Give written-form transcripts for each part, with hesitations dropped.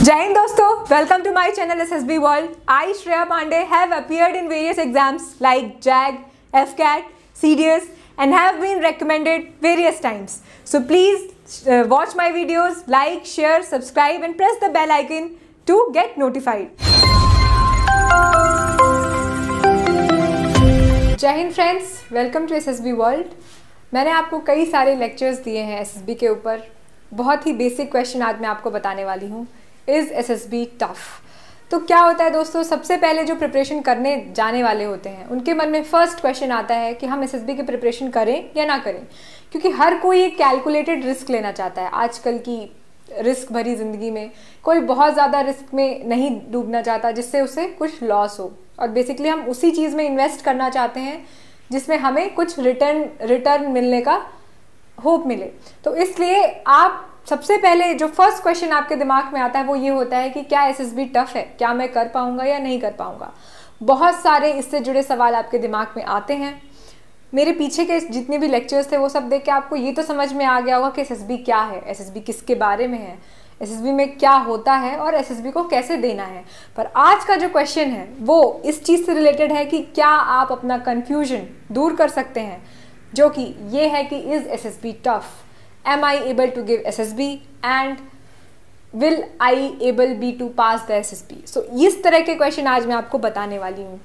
Jai Hind दोस्तों, welcome to my channel SSB World. I, Shreya Pandey, have appeared in various exams like JAG, FCAT, CDS and have been recommended various times. So please watch my videos, like, share, subscribe and press the bell icon to get notified. जय हिंद friends, welcome to SSB world. मैंने आपको कई सारे lectures दिए हैं SSB के ऊपर। बहुत ही बेसिक क्वेश्चन आज मैं आपको बताने वाली हूँ। Is SSB tough? तो क्या होता है दोस्तों, सबसे पहले जो प्रिपरेशन करने जाने वाले होते हैं उनके मन में फर्स्ट क्वेश्चन आता है कि हम SSB की प्रिपरेशन करें या ना करें, क्योंकि हर कोई एक कैलकुलेटेड रिस्क लेना चाहता है। आजकल की रिस्क भरी ज़िंदगी में कोई बहुत ज़्यादा रिस्क में नहीं डूबना चाहता जिससे उसे कुछ लॉस हो, और बेसिकली हम उसी चीज़ में इन्वेस्ट करना चाहते हैं जिसमें हमें कुछ रिटर्न मिलने का होप मिले। तो इसलिए आप सबसे पहले जो फर्स्ट क्वेश्चन आपके दिमाग में आता है वो ये होता है कि क्या SSB टफ है, क्या मैं कर पाऊंगा या नहीं कर पाऊंगा। बहुत सारे इससे जुड़े सवाल आपके दिमाग में आते हैं। मेरे पीछे के जितने भी लेक्चर्स थे वो सब देख के आपको ये तो समझ में आ गया होगा कि SSB क्या है, SSB किसके बारे में है, SSB में क्या होता है और SSB को कैसे देना है। पर आज का जो क्वेश्चन है वो इस चीज़ से रिलेटेड है कि क्या आप अपना कन्फ्यूजन दूर कर सकते हैं, जो कि ये है कि is SSB tough, am I able to give SSB and will I able be to pass the SSB। So इस तरह के क्वेश्चन आज मैं आपको बताने वाली हूँ।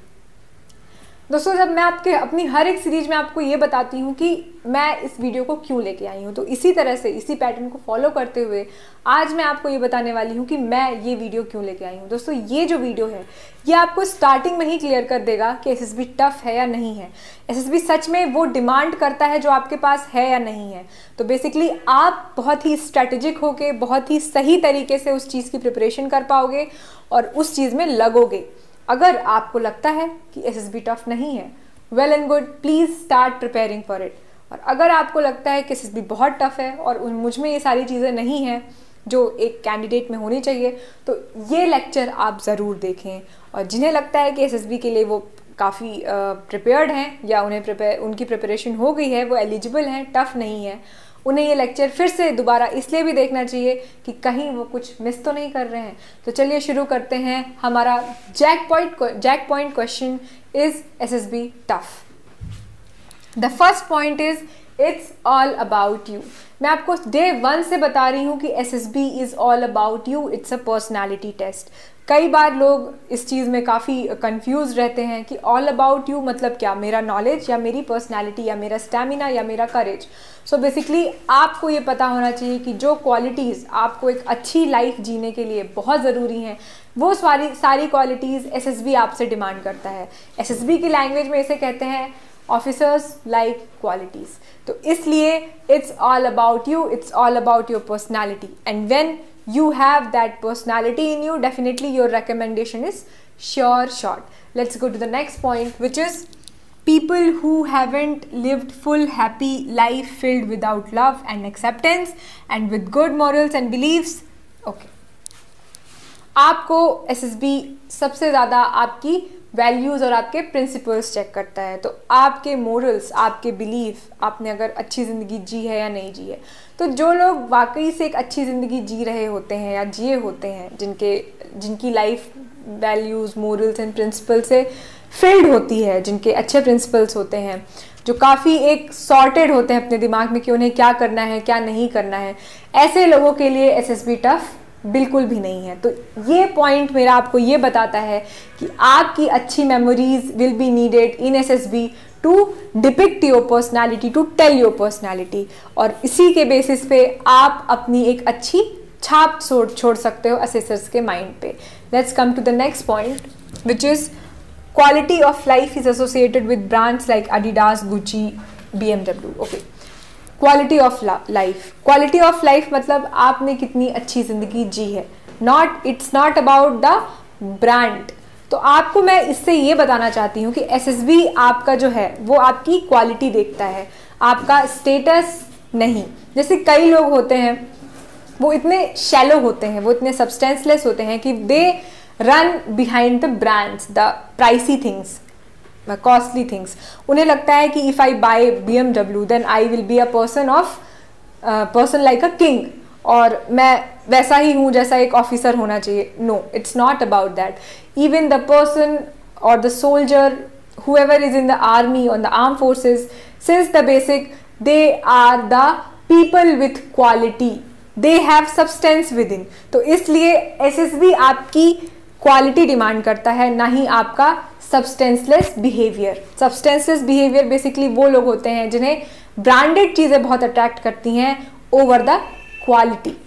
दोस्तों, जब मैं अपनी हर एक सीरीज में आपको ये बताती हूँ कि मैं इस वीडियो को क्यों लेके आई हूँ, तो इसी तरह से इसी पैटर्न को फॉलो करते हुए आज मैं आपको ये बताने वाली हूँ कि मैं ये वीडियो क्यों लेके आई हूँ। दोस्तों, ये जो वीडियो है ये आपको स्टार्टिंग में ही क्लियर कर देगा कि SSB टफ है या नहीं है, SSB सच में वो डिमांड करता है जो आपके पास है या नहीं है। तो बेसिकली आप बहुत ही स्ट्रैटेजिक होके बहुत ही सही तरीके से उस चीज़ की प्रिपरेशन कर पाओगे और उस चीज़ में लगोगे। अगर आपको लगता है कि SSB टफ नहीं है, well and good, please start preparing for it. और अगर आपको लगता है कि SSB बहुत टफ है और मुझ में ये सारी चीज़ें नहीं हैं जो एक कैंडिडेट में होनी चाहिए, तो ये लेक्चर आप ज़रूर देखें। और जिन्हें लगता है कि SSB के लिए वो काफ़ी प्रिपेयर्ड हैं या उनकी प्रिपरेशन हो गई है, वो एलिजिबल हैं, टफ नहीं है, उन्हें ये लेक्चर फिर से दोबारा इसलिए भी देखना चाहिए कि कहीं वो कुछ मिस तो नहीं कर रहे हैं। तो चलिए शुरू करते हैं हमारा jack point question, is SSB tough. The first point is it's all about you. मैं आपको डे 1 से बता रही हूँ कि SSB is all about you, it's a personality test. कई बार लोग इस चीज़ में काफ़ी कंफ्यूज रहते हैं कि ऑल अबाउट यू मतलब क्या, मेरा नॉलेज या मेरी पर्सनैलिटी या मेरा स्टैमिना या मेरा करेज। सो बेसिकली आपको ये पता होना चाहिए कि जो क्वालिटीज़ आपको एक अच्छी लाइफ जीने के लिए बहुत ज़रूरी हैं, वो सारी क्वालिटीज़ SSB आपसे डिमांड करता है। SSB की लैंग्वेज में इसे कहते हैं ऑफिसर्स लाइक क्वालिटीज़। तो इसलिए it's all about you, it's all about your personality, and when you have that personality in you, definitely your recommendation is sure shot. Let's go to the next point, which is people who haven't lived full happy life filled without love and acceptance and with good morals and beliefs. Okay, आपको SSB सबसे ज़्यादा आपकी values और आपके principles check करता है। तो आपके मोरल्स, आपके बिलीफ, आपने अगर अच्छी ज़िंदगी जी है या नहीं जी है। तो जो लोग वाकई से एक अच्छी ज़िंदगी जी रहे होते हैं या जिए होते हैं, जिनकी life values, morals and principle से फिल्ड होती है, जिनके अच्छे प्रिंसिपल्स होते हैं, जो काफ़ी एक सॉर्टेड होते हैं अपने दिमाग में कि उन्हें क्या करना है क्या नहीं करना है, ऐसे लोगों के लिए SSB टफ बिल्कुल भी नहीं है। तो ये पॉइंट मेरा आपको ये बताता है कि आपकी अच्छी memories will be needed in SSB to depict your personality, to tell your personality, और इसी के बेसिस पे आप अपनी एक अच्छी छाप छोड़ सकते हो असेसर्स के माइंड पे। Let's come to the next point, which is quality of life is associated with brands like Adidas, Gucci, BMW। Okay, quality of life, quality of life मतलब आपने कितनी अच्छी ज़िंदगी जी है, it's not about the brand. तो आपको मैं इससे ये बताना चाहती हूँ कि SSB आपका जो है वो आपकी क्वालिटी देखता है, आपका स्टेटस नहीं। जैसे कई लोग होते हैं वो इतने शैलो होते हैं, वो इतने सब्सटेंसलेस होते हैं कि they run behind the brands, the pricey things, costly things. उन्हें लगता है कि if I buy BMW then I will be a person like a king, और मैं वैसा ही हूँ जैसा एक ऑफिसर होना चाहिए। No, it's not about that. Even the person और the soldier, whoever is in the army or the armed forces, since the basic, they are the people with quality, they have substance within। तो इसलिए SSB आपकी quality demand करता है, ना ही आपका सब्सटेंसलेस behaviour. सब्सटेंसलेस behaviour basically वो लोग होते हैं जिन्हें ब्रांडेड चीज़ें बहुत अट्रैक्ट करती हैं over the quality.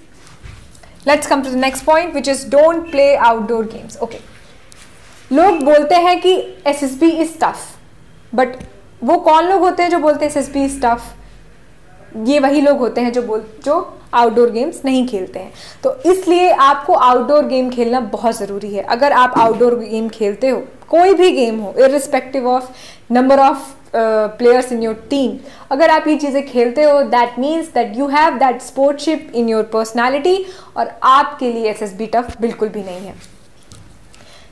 Let's come to the next point which is don't play outdoor games. Okay, लोग बोलते हैं कि एसएसबी इज टफ, बट वो कौन लोग होते हैं जो बोलते हैं एसएसबी इज टफ? ये वही लोग होते हैं जो आउटडोर गेम्स नहीं खेलते हैं। तो इसलिए आपको आउटडोर गेम खेलना बहुत ज़रूरी है। अगर आप आउटडोर गेम खेलते हो, कोई भी गेम हो, irrespective of number of players in your team, अगर आप ये चीज़ें खेलते हो, that means that you have that sportsmanship in your personality, और आपके लिए एसएसबी टफ बिल्कुल भी नहीं है।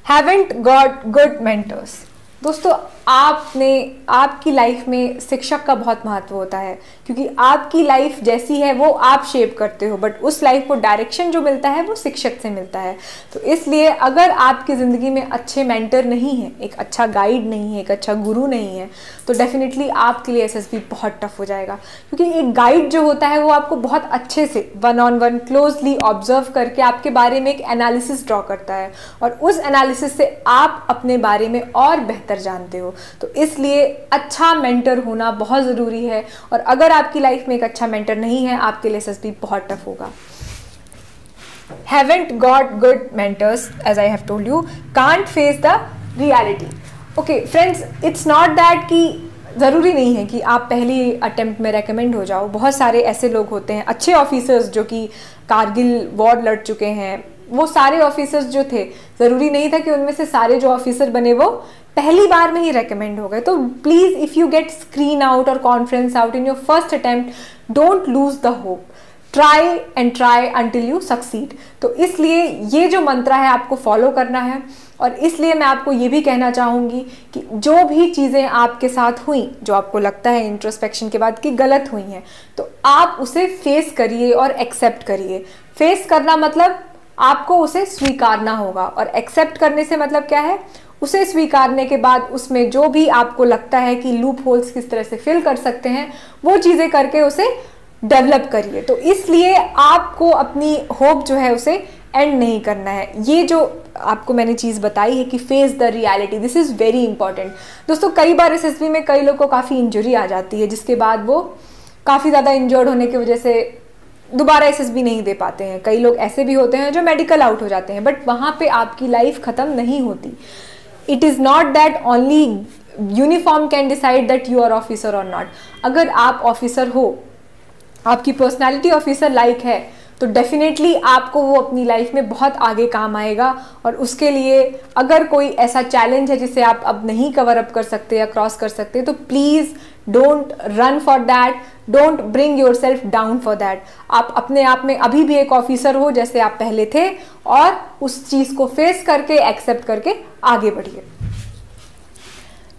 Haven't got good mentors. दोस्तों, आपकी लाइफ में शिक्षक का बहुत महत्व होता है, क्योंकि आपकी लाइफ जैसी है वो आप शेप करते हो, बट उस लाइफ को डायरेक्शन जो मिलता है वो शिक्षक से मिलता है। तो इसलिए अगर आपकी ज़िंदगी में अच्छे मेंटर नहीं है, एक अच्छा गाइड नहीं है, एक अच्छा गुरु नहीं है, तो डेफिनेटली आपके लिए एसएसबी बहुत टफ हो जाएगा। क्योंकि एक गाइड जो होता है वो आपको बहुत अच्छे से one on one closely observe करके आपके बारे में एक एनालिसिस ड्रॉ करता है, और उस एनालिसिस से आप अपने बारे में और बेहतर जानते हो। तो इसलिए अच्छा मेंटर होना बहुत ज़रूरी है, और अगर आपकी लाइफ में एक अच्छा मेंटर नहीं है, आपके लिए एसएसबी बहुत टफ होगा। Haven't got good mentors, as I have told you, can't face the reality. Okay friends, it's not that कि ज़रूरी नहीं है कि आप पहली अटेम्प्ट में रेकमेंड हो जाओ। बहुत सारे ऐसे लोग होते हैं, अच्छे ऑफिसर्स जो कि कारगिल वॉर लड़ चुके हैं, वो सारे ऑफिसर्स जो थे, ज़रूरी नहीं था कि उनमें से सारे जो ऑफिसर बने वो पहली बार में ही रेकमेंड हो गए। तो please, if you get screen out और conference out in your first attempt, don't lose the hope, try and try until you succeed. तो इसलिए ये जो मंत्र है आपको फॉलो करना है, और इसलिए मैं आपको ये भी कहना चाहूँगी कि जो भी चीज़ें आपके साथ हुई, जो आपको लगता है इंट्रोस्पेक्शन के बाद कि गलत हुई हैं, तो आप उसे फेस करिए और एक्सेप्ट करिए। फेस करना मतलब आपको उसे स्वीकारना होगा, और एक्सेप्ट करने से मतलब क्या है? उसे स्वीकारने के बाद उसमें जो भी आपको लगता है कि लूप होल्स किस तरह से फिल कर सकते हैं, वो चीज़ें करके उसे डेवलप करिए। तो इसलिए आपको अपनी होप जो है उसे एंड नहीं करना है। ये जो आपको मैंने चीज़ बताई है कि face the reality, this is very important. दोस्तों, कई बार एसएसबी में कई लोगों को काफ़ी इंजरी आ जाती है, जिसके बाद वो काफ़ी ज़्यादा इंजर्ड होने की वजह से दोबारा एसएसबी नहीं दे पाते हैं। कई लोग ऐसे भी होते हैं जो मेडिकल आउट हो जाते हैं, बट वहाँ पे आपकी लाइफ ख़त्म नहीं होती। It is not that only uniform can decide that you are officer और नॉट। अगर आप ऑफिसर हो, आपकी पर्सनैलिटी ऑफिसर लाइक है, तो डेफिनेटली आपको वो अपनी लाइफ में बहुत आगे काम आएगा। और उसके लिए अगर कोई ऐसा चैलेंज है जिसे आप अब नहीं कवर अप कर सकते या क्रॉस कर सकते, तो please don't run for that, don't bring your self down for that. आप अपने आप में अभी भी एक ऑफिसर हो जैसे आप पहले थे, और उस चीज़ को फेस करके एक्सेप्ट करके आगे बढ़िए।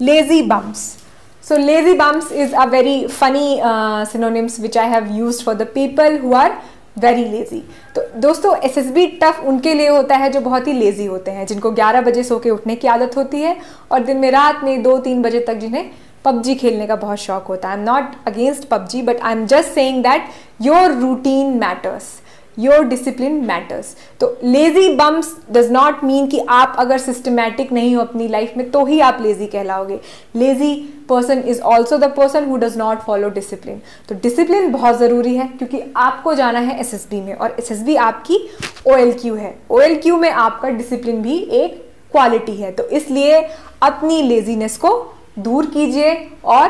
Lazy bumps. So lazy bumps is a very funny synonyms which I have used for the people who are very lazy। तो दोस्तों, एसएसबी टफ उनके लिए होता है जो बहुत ही लेजी होते हैं, जिनको 11 बजे सो के उठने की आदत होती है, और दिन में रात में 2-3 बजे तक जिन्हें पबजी खेलने का बहुत शौक होता है। I am not against PUBG, but I am just saying that your routine matters, your discipline matters. तो lazy bumps does not mean कि आप अगर सिस्टमैटिक नहीं हो अपनी लाइफ में तो ही आप लेजी कहलाओगे। Lazy person is also the person who does not follow discipline. तो डिसिप्लिन बहुत ज़रूरी है, क्योंकि आपको जाना है एसएसबी में, और एसएसबी आपकी OLQ है। OLQ में आपका डिसिप्लिन भी एक क्वालिटी है। तो इसलिए अपनी लेजीनेस को दूर कीजिए, और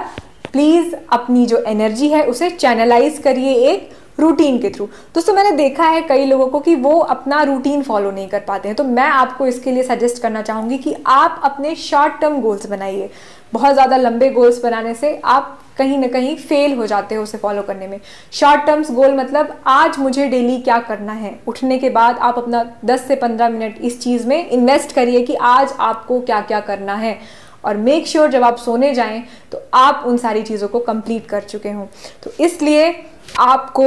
प्लीज़ अपनी जो एनर्जी है उसे चैनलाइज करिए एक रूटीन के थ्रू। दोस्तों, मैंने देखा है कई लोगों को कि वो अपना रूटीन फॉलो नहीं कर पाते हैं, तो मैं आपको इसके लिए सजेस्ट करना चाहूँगी कि आप अपने शॉर्ट टर्म गोल्स बनाइए। बहुत ज़्यादा लंबे गोल्स बनाने से आप कहीं ना कहीं फेल हो जाते हो उसे फॉलो करने में। शॉर्ट टर्म्स गोल मतलब आज मुझे डेली क्या करना है। उठने के बाद आप अपना 10 से 15 मिनट इस चीज़ में इन्वेस्ट करिए कि आज आपको क्या क्या करना है, और मेक श्योर जब आप सोने जाएं तो आप उन सारी चीज़ों को कंप्लीट कर चुके हों। तो इसलिए आपको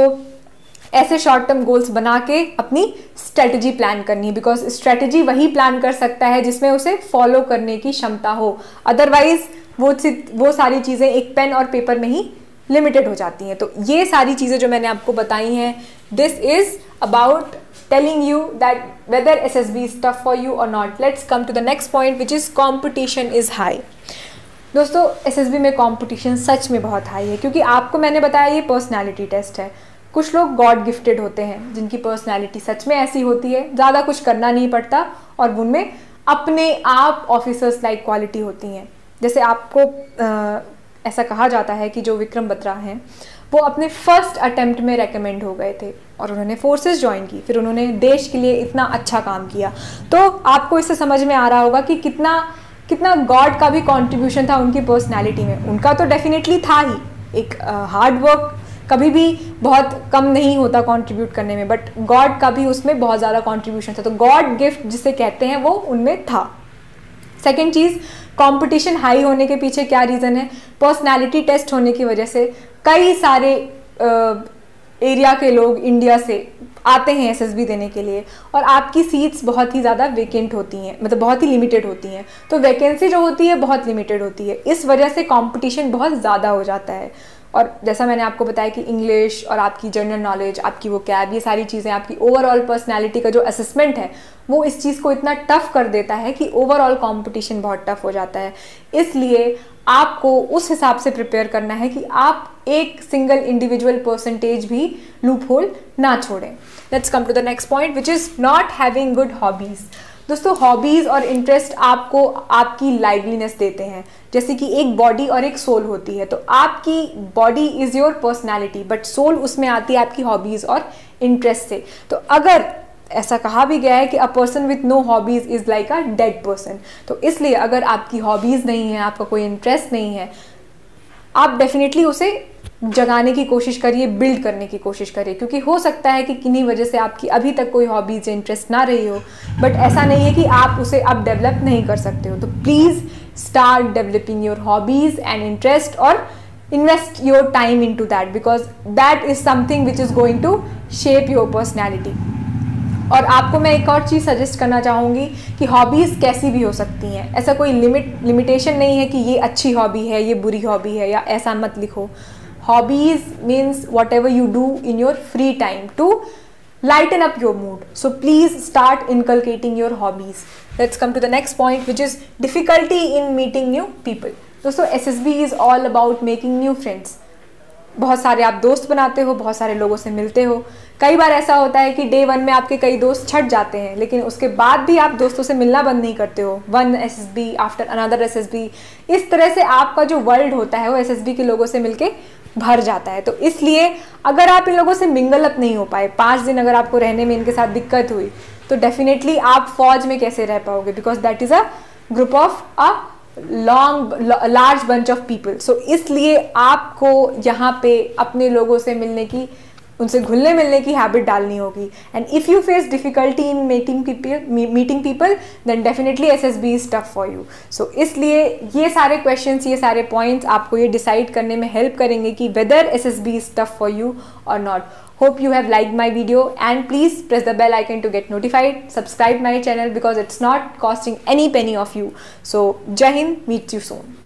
ऐसे शॉर्ट टर्म गोल्स बना के अपनी स्ट्रेटजी प्लान करनी है, बिकॉज स्ट्रेटजी वही प्लान कर सकता है जिसमें उसे फॉलो करने की क्षमता हो। अदरवाइज वो सारी चीज़ें एक पेन और पेपर में ही लिमिटेड हो जाती हैं। तो ये सारी चीज़ें जो मैंने आपको बताई हैं, this is about telling you that whether SSB is tough for you or not. Let's come to the next point, which is competition is high. दोस्तों SSB में कंपटीशन सच में बहुत हाई है, क्योंकि आपको मैंने बताया ये पर्सनालिटी टेस्ट है। कुछ लोग गॉड गिफ्टेड होते हैं जिनकी पर्सनालिटी सच में ऐसी होती है, ज़्यादा कुछ करना नहीं पड़ता और उनमें अपने आप ऑफिसर्स लाइक क्वालिटी होती हैं। जैसे आपको ऐसा कहा जाता है कि जो विक्रम बत्रा हैं वो अपने फर्स्ट अटेम्प्ट में रेकमेंड हो गए थे और उन्होंने फोर्सेस ज्वाइन की, फिर उन्होंने देश के लिए इतना अच्छा काम किया। तो आपको इससे समझ में आ रहा होगा कि कितना गॉड का भी कंट्रीब्यूशन था उनकी पर्सनालिटी में। उनका तो डेफिनेटली था ही, एक हार्ड वर्क कभी भी बहुत कम नहीं होता कंट्रीब्यूट करने में, बट गॉड का भी उसमें बहुत ज़्यादा कंट्रीब्यूशन था। तो गॉड गिफ्ट जिसे कहते हैं वो उनमें था। सेकेंड चीज़, कंपटीशन हाई होने के पीछे क्या रीज़न है? पर्सनालिटी टेस्ट होने की वजह से कई सारे एरिया के लोग इंडिया से आते हैं एसएसबी देने के लिए, और आपकी सीट्स बहुत ही ज़्यादा वेकेंट होती हैं, मतलब बहुत ही लिमिटेड होती हैं। तो वैकेंसी जो होती है बहुत लिमिटेड होती है, इस वजह से कंपटीशन बहुत ज़्यादा हो जाता है। और जैसा मैंने आपको बताया कि इंग्लिश और आपकी जनरल नॉलेज, आपकी वो कैब, ये सारी चीज़ें, आपकी ओवरऑल पर्सनालिटी का जो असेसमेंट है वो इस चीज़ को इतना टफ कर देता है कि ओवरऑल कंपटीशन बहुत टफ हो जाता है। इसलिए आपको उस हिसाब से प्रिपेयर करना है कि आप एक सिंगल इंडिविजुअल परसेंटेज भी लूप होल ना छोड़ें। Let's come to the next point, which is not having good hobbies. दोस्तों हॉबीज़ और इंटरेस्ट आपको आपकी लाइवलीनेस देते हैं। जैसे कि एक बॉडी और एक सोल होती है, तो आपकी body is your personality, but soul उसमें आती है आपकी हॉबीज़ और इंटरेस्ट से। तो अगर ऐसा कहा भी गया है कि a person with no hobbies is like a dead person, तो इसलिए अगर आपकी हॉबीज़ नहीं है, आपका कोई इंटरेस्ट नहीं है, आप डेफिनेटली उसे जगाने की कोशिश करिए, बिल्ड करने की कोशिश करिए, क्योंकि हो सकता है कि किन्हीं वजह से आपकी अभी तक कोई हॉबीज़ या इंटरेस्ट ना रही हो, बट ऐसा नहीं है कि आप उसे अब डेवलप नहीं कर सकते हो। तो please start developing your hobbies and interest और invest your time into that, because that is something which is going to shape your personality. और आपको मैं एक और चीज़ सजेस्ट करना चाहूँगी कि हॉबीज़ कैसी भी हो सकती हैं, ऐसा कोई लिमिटेशन नहीं है कि ये अच्छी हॉबी है, ये बुरी हॉबी है, या ऐसा मत लिखो। Hobbies means whatever you do in your free time to lighten up your mood. So please start inculcating your hobbies. Let's come to the next point, which is difficulty in meeting new people. दोस्तों SSB is all about making new friends. बहुत सारे आप दोस्त बनाते हो, बहुत सारे लोगों से मिलते हो। कई बार ऐसा होता है कि डे 1 में आपके कई दोस्त छट जाते हैं, लेकिन उसके बाद भी आप दोस्तों से मिलना बंद नहीं करते हो। One SSB after another SSB, इस तरह से आपका जो वर्ल्ड होता है वो SSB के लोगों से मिलके भर जाता है। तो इसलिए अगर आप इन लोगों से मिंगल अप नहीं हो पाए, 5 दिन अगर आपको रहने में इनके साथ दिक्कत हुई, तो डेफिनेटली आप फौज में कैसे रह पाओगे, because that is a group of a large bunch of people. So इसलिए आपको यहाँ पे अपने लोगों से मिलने की, उनसे घुलने मिलने की हैबिट डालनी होगी। And if you face difficulty in meeting people then definitely SSB is tough for you. So इसलिए ये सारे क्वेश्चंस, ये सारे पॉइंट्स आपको ये डिसाइड करने में हेल्प करेंगे कि whether SSB is tough for you और not. Hope you have liked my video and please press the bell icon to get notified. Subscribe my channel because it's not costing any penny of you. So Jai Hind, meet you soon.